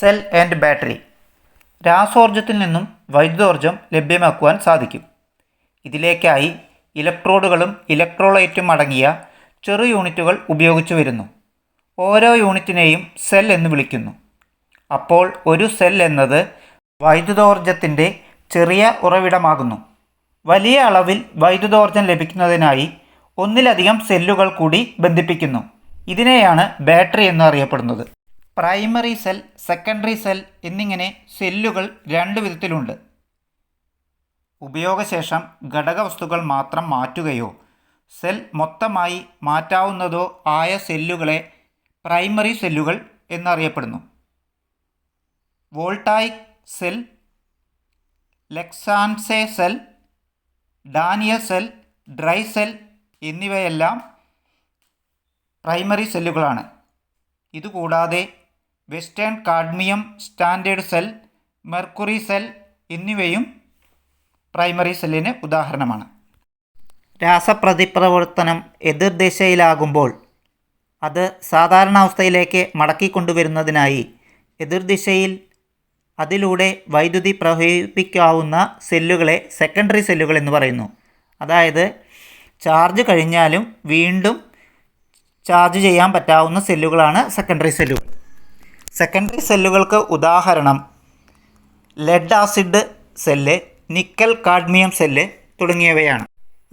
Cell and battery. രാസോർജ്ജത്തിൽ നിന്നും വൈദ്യുതോർജ്ജം ലഭ്യമാക്കുവാൻ സാധിക്കും. ഇതിലേക്കായി ഇലക്ട്രോഡുകളും ഇലക്ട്രോലൈറ്റും അടങ്ങിയ ചെറു യൂണിറ്റുകൾ ഉപയോഗിച്ചു വരുന്നു. ഓരോ യൂണിറ്റിനെയും സെൽ എന്ന് വിളിക്കുന്നു. അപ്പോൾ ഒരു സെൽ എന്നത് വൈദ്യുതോർജ്ജത്തിൻ്റെ ചെറിയ ഉറവിടമാകുന്നു. വലിയ അളവിൽ വൈദ്യുതോർജ്ജം ലഭിക്കുന്നതിനായി ഒന്നിലധികം സെല്ലുകൾ കൂടി ബന്ധിപ്പിക്കുന്നു. ഇതിനെയാണ് ബാറ്ററി എന്നറിയപ്പെടുന്നത്. പ്രൈമറി സെൽ, സെക്കൻഡറി സെൽ എന്നിങ്ങനെ സെല്ലുകൾ രണ്ട് വിധത്തിലുണ്ട്. ഉപയോഗശേഷം ഘടകവസ്തുക്കൾ മാത്രം മാറ്റുകയോ സെൽ മൊത്തമായി മാറ്റാവുന്നതോ ആയ സെല്ലുകളെ പ്രൈമറി സെല്ലുകൾ എന്നറിയപ്പെടുന്നു. Voltaic cell, Leclanche cell, Daniell cell, dry cell എന്നിവയെല്ലാം പ്രൈമറി സെല്ലുകളാണ്. ഇതുകൂടാതെ Weston cadmium standard cell, mercury cell എന്നിവയും പ്രൈമറി സെല്ലിന് ഉദാഹരണമാണ്. രാസപ്രതിപ്രവർത്തനം എതിർദിശയിലാകുമ്പോൾ അത് സാധാരണാവസ്ഥയിലേക്ക് മടക്കിക്കൊണ്ടുവരുന്നതിനായി എതിർദിശയിൽ അതിലൂടെ വൈദ്യുതി പ്രവഹിപ്പിക്കാവുന്ന സെല്ലുകളെ സെക്കൻഡറി സെല്ലുകൾ എന്ന് പറയുന്നു. അതായത് ചാർജ് കഴിഞ്ഞാലും വീണ്ടും ചാർജ് ചെയ്യാൻ പറ്റാവുന്ന സെല്ലുകളാണ് സെക്കൻഡറി സെല്ലുകൾ. സെക്കൻഡറി സെല്ലുകൾക്ക് ഉദാഹരണം lead acid cell, nickel cadmium cell തുടങ്ങിയവയാണ്.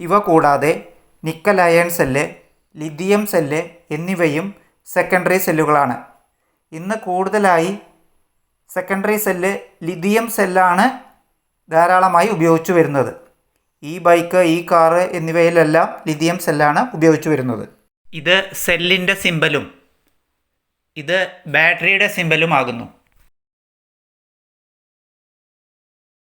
ഇവ കൂടാതെ nickel iron cell, lithium cell എന്നിവയും സെക്കൻഡറി സെല്ലുകളാണ്. ഇന്ന് കൂടുതലായി സെക്കൻഡറി സെല്ല് ലിഥിയം സെല്ലാണ് ധാരാളമായി ഉപയോഗിച്ചു വരുന്നത്. ഈ ബൈക്ക്, ഈ കാറ് എന്നിവയിലെല്ലാം ലിഥിയം സെല്ലാണ് ഉപയോഗിച്ചു വരുന്നത്. ഇത് സെല്ലിൻ്റെ സിമ്പലും ഇത് ബാറ്ററിയുടെ സിമ്പലും ആകുന്നു.